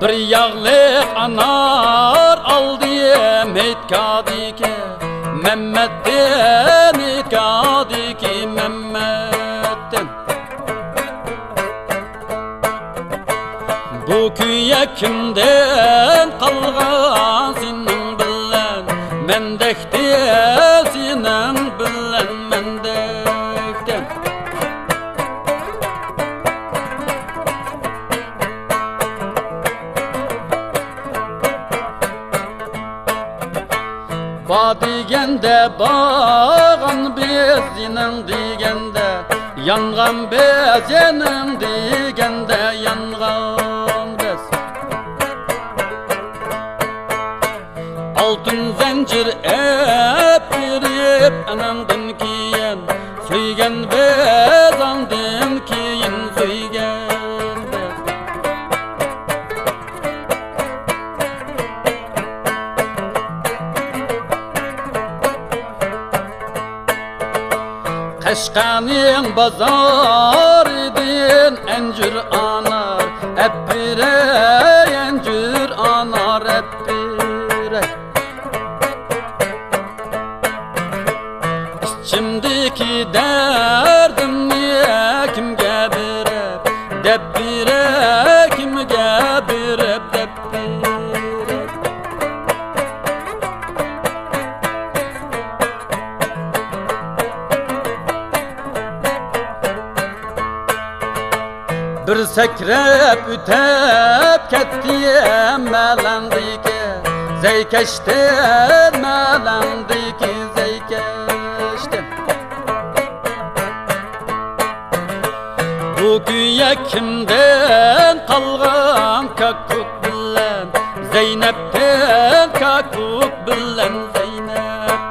bir yağlık anar aldıyım etkadiki Mehmet'ten etkadiki Mehmet'ten. Bu köye kimden kalgan senin bilen mendekte senin bilen mendekten. Ba degende bağın bezinin degende yangan bezenin degende yangan bez. Altın zincir epirip anandın kiyen söygen bez andın kiyen söygen bez. Kaşkanın bazar edin encür anar Eppire encür anar eppire. İçimdeki derdim niye kimge birep Deppire kimge birep deppire. Bir sekrep ütep kettiye melendiki Zeykeşte melendiki zeykeşte. Bu güye kimden kalgan kakuk bilen Zeynep'ten kakuk bilen Zeynep.